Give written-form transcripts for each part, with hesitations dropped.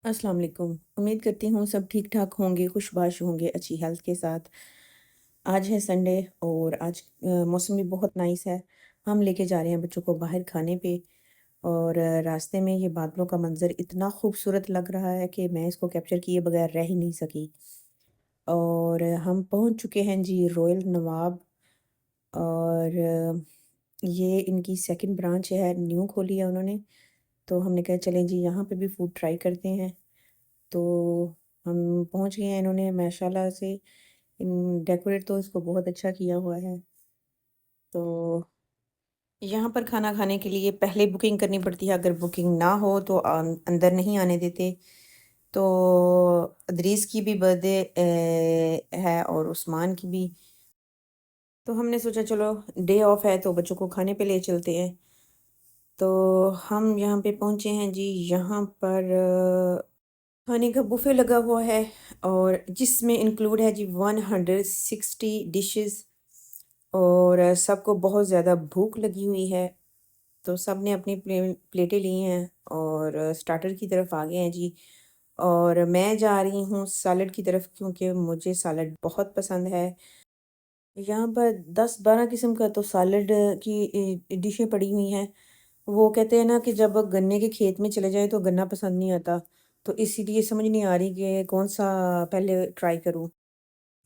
अस्सलाम वालेकुम। उम्मीद करती हूँ सब ठीक-ठाक होंगे, खुशबाश होंगे, अच्छी हेल्थ के साथ। आज है संडे और आज मौसम भी बहुत नाइस है। हम लेके जा रहे हैं बच्चों को बाहर खाने पे और रास्ते में ये बादलों का मंज़र इतना खूबसूरत लग रहा है कि मैं इसको कैप्चर किए बगैर रह ही नहीं सकी। और हम पहुँच चुके हैं जी रॉयल नवाब और ये इनकी सेकंड ब्रांच है, न्यू खोली है उन्होंने। तो हमने कहा चलें जी यहाँ पे भी फूड ट्राई करते हैं। तो हम पहुँच गए हैं, इन्होंने माशाल्लाह से डेकोरेट तो इसको बहुत अच्छा किया हुआ है। तो यहाँ पर खाना खाने के लिए पहले बुकिंग करनी पड़ती है, अगर बुकिंग ना हो तो अंदर नहीं आने देते। तो अदरीस की भी बर्थडे है और उस्मान की भी। तो हमने सोचा चलो डे ऑफ है तो बच्चों को खाने पे ले चलते हैं। तो हम यहाँ पे पहुँचे हैं जी, यहाँ पर खाने का बुफे लगा हुआ है और जिसमें इंक्लूड है जी 160 डिशेस। और सबको बहुत ज़्यादा भूख लगी हुई है तो सब ने अपनी प्लेटें ली हैं और स्टार्टर की तरफ आ गए हैं जी। और मैं जा रही हूँ सैलड की तरफ क्योंकि मुझे सैलड बहुत पसंद है। यहाँ पर 10-12 किस्म का तो सैलड की डिशें पड़ी हुई हैं। वो कहते हैं ना कि जब गन्ने के खेत में चले जाए तो गन्ना पसंद नहीं आता। तो इसीलिए समझ नहीं आ रही कि कौन सा पहले ट्राई करूँ।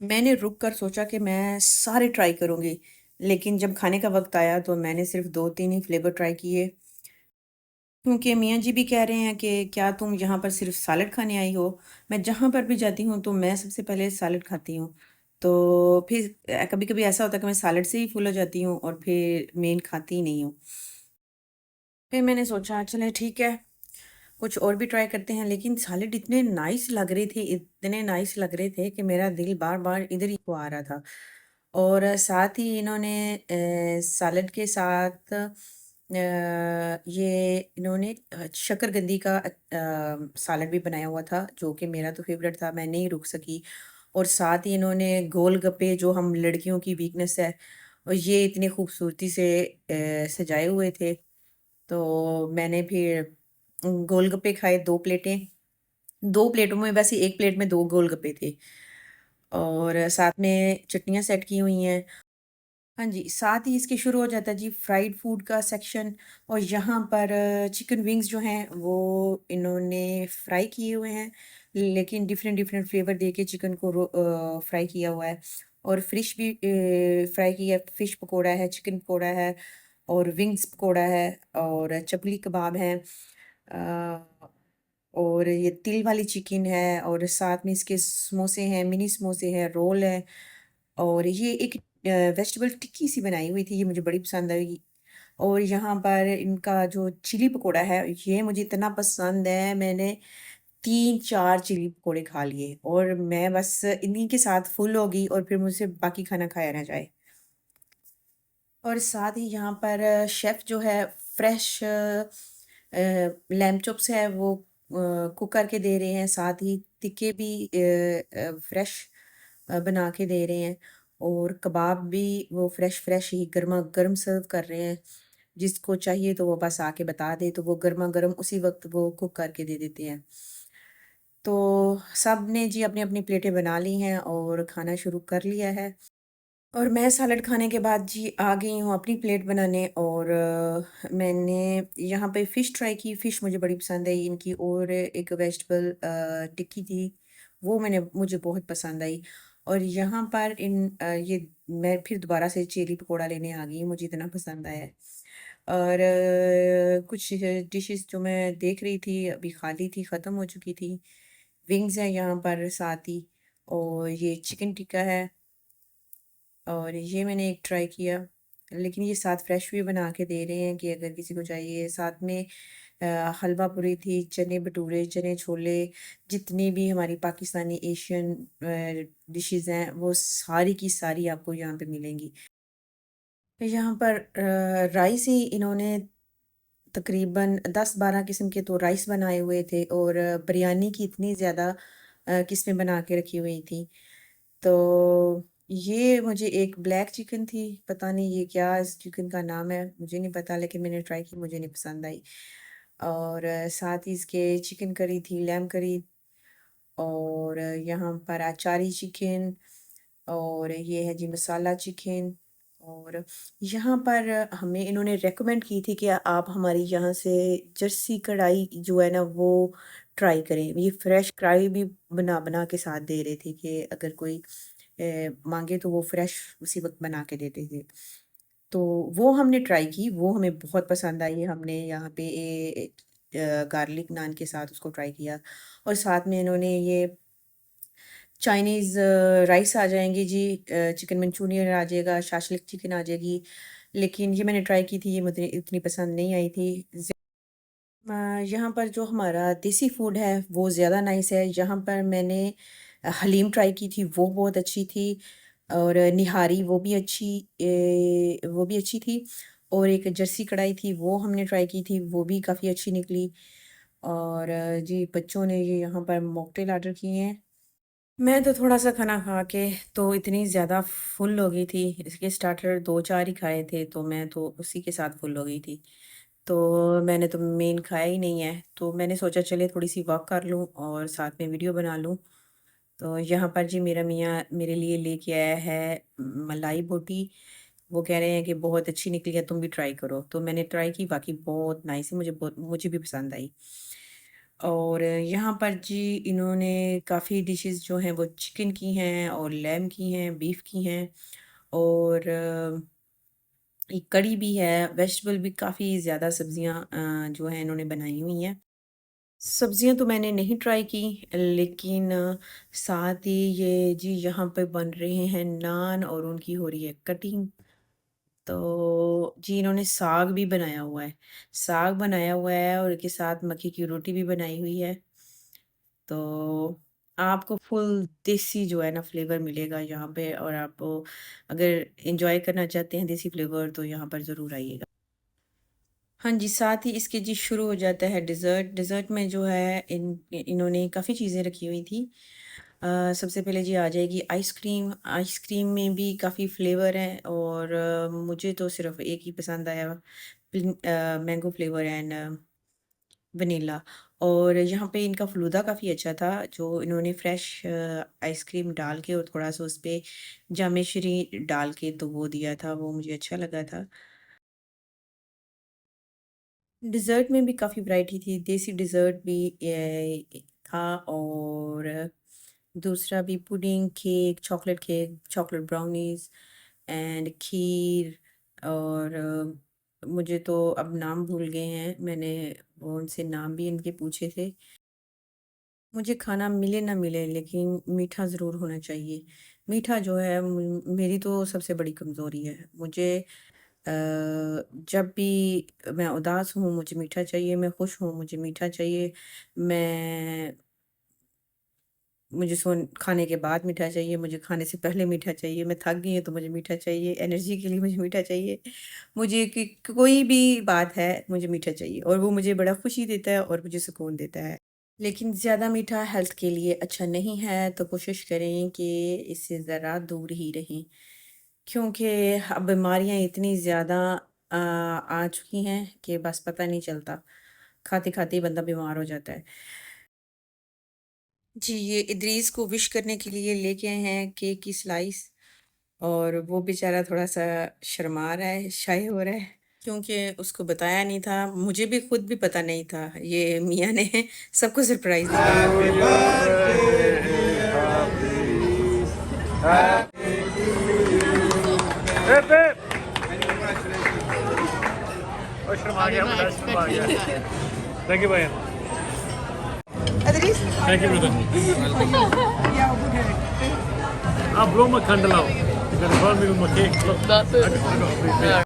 मैंने रुक कर सोचा कि मैं सारे ट्राई करूँगी, लेकिन जब खाने का वक्त आया तो मैंने सिर्फ 2-3 ही फ्लेवर ट्राई किए क्योंकि मियाँ जी भी कह रहे हैं कि क्या तुम यहाँ पर सिर्फ सैलड खाने आई हो। मैं जहाँ पर भी जाती हूँ तो मैं सबसे पहले सैलड खाती हूँ। तो फिर कभी कभी ऐसा होता है कि मैं सैलड से ही फुल हो जाती हूँ और फिर मेन खाती ही नहीं हूँ। फिर मैंने सोचा चले ठीक है, कुछ और भी ट्राई करते हैं, लेकिन सैलेड इतने नाइस लग रहे थे, इतने नाइस लग रहे थे कि मेरा दिल बार-बार इधर ही को आ रहा था। और साथ ही इन्होंने सैलेड के साथ ये इन्होंने शकरकंदी का सैलेड भी बनाया हुआ था, जो कि मेरा तो फ़ेवरेट था, मैं नहीं रुक सकी। और साथ ही इन्होंने गोलगप्पे, जो हम लड़कियों की वीकनेस है, और ये इतनी खूबसूरती से सजाए हुए थे। तो मैंने फिर गोलगप्पे खाए 2 प्लेटें। 2 प्लेटों में वैसे 1 प्लेट में 2 गोलगप्पे थे और साथ में चटनियाँ सेट की हुई हैं। हाँ जी, साथ ही इसके शुरू हो जाता है जी फ्राइड फूड का सेक्शन। और यहाँ पर चिकन विंग्स जो हैं वो इन्होंने फ्राई किए हुए हैं, लेकिन डिफरेंट डिफरेंट फ्लेवर दे के चिकन को फ्राई किया हुआ है। और फिश भी फ्राई की है, फिश पकोड़ा है, चिकन पकोड़ा है और विंग्स पकोड़ा है और चपली कबाब हैं। अ, और ये तिल वाली चिकन है और साथ में इसके समोसे हैं, मिनी समोसे हैं, रोल है। और ये एक वेजिटेबल टिक्की सी बनाई हुई थी, ये मुझे बड़ी पसंद आई। और यहाँ पर इनका जो चिली पकोड़ा है, ये मुझे इतना पसंद है, मैंने 3-4 चिली पकोड़े खा लिए और मैं बस इन्हीं के साथ फुल हो गई और फिर मुझसे बाकी खाना खाया ना जाए। और साथ ही यहाँ पर शेफ़ जो है फ्रेश लैम्ब चॉप्स है वो कुक करके दे रहे हैं, साथ ही टिक्के भी फ्रेश बना के दे रहे हैं और कबाब भी वो फ्रेश ही गरमा-गर्म सर्व कर रहे हैं। जिसको चाहिए तो वो बस आके बता दे तो वो गरमा-गरम उसी वक़्त वो कुक करके दे देते हैं। तो सबने जी अपनी-अपनी प्लेटें बना ली हैं और खाना शुरू कर लिया है। और मैं सैलड खाने के बाद जी आ गई हूँ अपनी प्लेट बनाने और मैंने यहाँ पे फ़िश ट्राई की। फ़िश मुझे बड़ी पसंद आई इनकी और एक वेजिटेबल टिक्की थी, वो मुझे बहुत पसंद आई। और यहाँ पर ये मैं फिर दोबारा से चिली पकोड़ा लेने आ गई, मुझे इतना पसंद आया है। और कुछ डिशेज़ जो मैं देख रही थी अभी खाली थी, ख़त्म हो चुकी थी। विंग्स हैं यहाँ पर साथ ही और ये चिकन टिक्का है। और ये मैंने एक ट्राई किया, लेकिन ये साथ फ्रेश भी बना के दे रहे हैं कि अगर किसी को चाहिए। साथ में हलवा पूरी थी, चने भटूरे, चने छोले, जितनी भी हमारी पाकिस्तानी एशियन डिशेज़ हैं, वो सारी की सारी आपको यहाँ पे मिलेंगी। यहाँ पर राइस ही इन्होंने तकरीबन 10-12 किस्म के तो राइस बनाए हुए थे और बिरयानी की इतनी ज़्यादा किस्में बना के रखी हुई थी। तो ये मुझे एक ब्लैक चिकन थी, पता नहीं ये क्या इस चिकन का नाम है, मुझे नहीं पता, लेकिन मैंने ट्राई की, मुझे नहीं पसंद आई। और साथ ही इसके चिकन करी थी, लैम करी, और यहाँ पर अचारी चिकन, और ये है जी मसाला चिकन। और यहाँ पर हमें इन्होंने रेकमेंड की थी कि आप हमारी यहाँ से जर्सी कढ़ाई जो है ना वो ट्राई करें। ये फ्रेश कढ़ाई भी बना बना के साथ दे रहे थे कि अगर कोई मांगे तो वो फ्रेश उसी वक्त बना के देते थे। तो वो हमने ट्राई की, वो हमें बहुत पसंद आई। हमने यहाँ पे गार्लिक नान के साथ उसको ट्राई किया, और साथ में इन्होंने ये चाइनीज़ राइस आ जाएंगे जी, चिकन मंचूरियन आ जाएगा, शाशलिक चिकन आ जाएगी। लेकिन ये मैंने ट्राई की थी, ये मुझे इतनी पसंद नहीं आई थी। यहाँ पर जो हमारा देसी फूड है वो ज़्यादा नाइस है। यहाँ पर मैंने हलीम ट्राई की थी, वो बहुत अच्छी थी। और निहारी वो भी अच्छी थी। और एक जर्सी कढ़ाई थी, वो हमने ट्राई की थी, वो भी काफ़ी अच्छी निकली। और जी बच्चों ने ये यहाँ पर मॉकटेल ऑर्डर किए हैं। मैं तो थोड़ा-सा खाना खा के तो इतनी ज़्यादा फुल हो गई थी, इसके स्टार्टर 2-4 ही खाए थे, तो मैं तो उसी के साथ फुल हो गई थी। तो मैंने तो मेन खाया ही नहीं है, तो मैंने सोचा चलिए थोड़ी-सी वॉक कर लूँ और साथ में वीडियो बना लूँ। तो यहाँ पर जी मेरा मियाँ मेरे लिए लेके आया है मलाई बोटी। वो कह रहे हैं कि बहुत अच्छी निकली है, तुम भी ट्राई करो। तो मैंने ट्राई की, वाक़ई बहुत नाइस है, मुझे भी पसंद आई। और यहाँ पर जी इन्होंने काफ़ी डिशेस जो हैं वो चिकन की हैं और लैम की हैं, बीफ की हैं, और एक कढ़ी भी है, वेजिटेबल भी काफ़ी ज़्यादा सब्जियाँ जो हैं इन्होंने बनाई हुई हैं। सब्जियाँ तो मैंने नहीं ट्राई की, लेकिन साथ ही ये जी यहाँ पे बन रहे हैं नान और उनकी हो रही है कटिंग। तो जी इन्होंने साग भी बनाया हुआ है, साग बनाया हुआ है और इसके साथ मक्की की रोटी भी बनाई हुई है। तो आपको फुल देसी जो है ना फ्लेवर मिलेगा यहाँ पे, और आप अगर एंजॉय करना चाहते हैं देसी फ्लेवर तो यहाँ पर ज़रूर आइएगा। हाँ जी, साथ ही इसके जी शुरू हो जाता है डिज़र्ट। डिज़र्ट में जो है इन्होंने काफ़ी चीज़ें रखी हुई थी। सबसे पहले जी आ जाएगी आइसक्रीम। आइसक्रीम में भी काफ़ी फ्लेवर हैं, और मुझे तो सिर्फ़ एक ही पसंद आया, मैंगो फ्लेवर एंड वनीला। और यहाँ पे इनका फ़लूदा काफ़ी अच्छा था, जो इन्होंने फ्रेश आइसक्रीम डाल के और थोड़ा-सा उस पे जामे श्री डाल के तो वो दिया था, वो मुझे अच्छा लगा था। डिज़र्ट में भी काफ़ी वैरायटी थी, देसी डिज़र्ट भी था, और दूसरा भी pudding, cake, chocolate brownies and kheer. और मुझे तो अब नाम भूल गए हैं, मैंने वो उनसे नाम भी इनके पूछे थे। मुझे खाना मिले ना मिले लेकिन मीठा ज़रूर होना चाहिए। मीठा जो है मेरी तो सबसे बड़ी कमज़ोरी है। मुझे जब भी मैं उदास हूँ मुझे मीठा चाहिए, मैं खुश हूँ मुझे मीठा चाहिए, मैं मुझे खाने के बाद मीठा चाहिए, मुझे खाने से पहले मीठा चाहिए, मैं थक गई हूँ तो मुझे मीठा चाहिए, एनर्जी के लिए मुझे मीठा चाहिए। मुझे कि कोई भी बात है मुझे मीठा चाहिए, और वो मुझे बड़ा खुशी देता है और मुझे सुकून देता है। लेकिन ज़्यादा मीठा हेल्थ के लिए अच्छा नहीं है, तो कोशिश करें कि इससे ज़रा दूर ही रहें। क्योंकि अब बीमारियाँ इतनी ज़्यादा आ चुकी हैं कि बस पता नहीं चलता। खाते-खाते ही बंदा बीमार हो जाता है। जी, ये इदरीस को विश करने के लिए लेके आए हैं केक की स्लाइस, और वो बेचारा थोड़ा-सा शर्मा रहा है, शाय हो रहा है। क्योंकि उसको बताया नहीं था, मुझे भी खुद भी पता नहीं था। ये मियाँ ने सबको सरप्राइज़ दिया है। Happy birthday, Hafiz. Happy hip hip. Hoşuma I did gel, not hoşuma expect gel. that. Thank you, Bayan. Adris Thank you, brother. I'm blow my candle out. You're gonna burn me with my cake. Look, That's I it. got a free cake.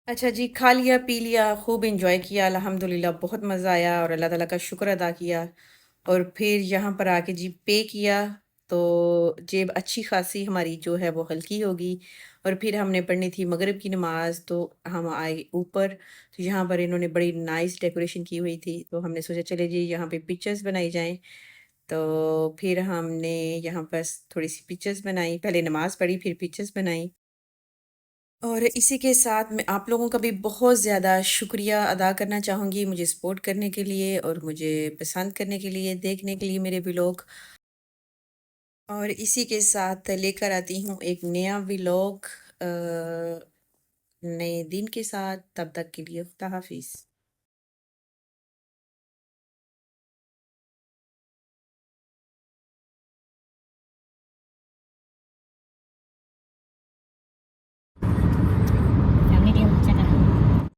अच्छा जी, खा लिया, P लिया, खूब enjoy किया, अल्हम्दुलिल्लाह बहुत मज़ा आया और अल्लाह ताला का शुक्र अदा किया। और फिर यहाँ पर आके जी पे किया, तो जेब अच्छी खासी हमारी जो है वो हल्की होगी। और फिर हमने पढ़नी थी मगरिब की नमाज़, तो हम आए ऊपर। तो यहाँ पर इन्होंने बड़ी नाइस डेकोरेशन की हुई थी, तो हमने सोचा चलिए जी यहाँ पे पिक्चर्स बनाई जाएँ। तो फिर हमने यहाँ पर थोड़ी-सी पिक्चर्स बनाई, पहले नमाज़ पढ़ी फिर पिक्चर्स बनाई। और इसी के साथ मैं आप लोगों का भी बहुत ज़्यादा शुक्रिया अदा करना चाहूँगी मुझे सपोर्ट करने के लिए और मुझे पसंद करने के लिए, देखने के लिए मेरे व्लॉग। और इसी के साथ लेकर आती हूँ एक नया व्लॉग नए दिन के साथ। तब तक के लिए खुदा हाफिज़।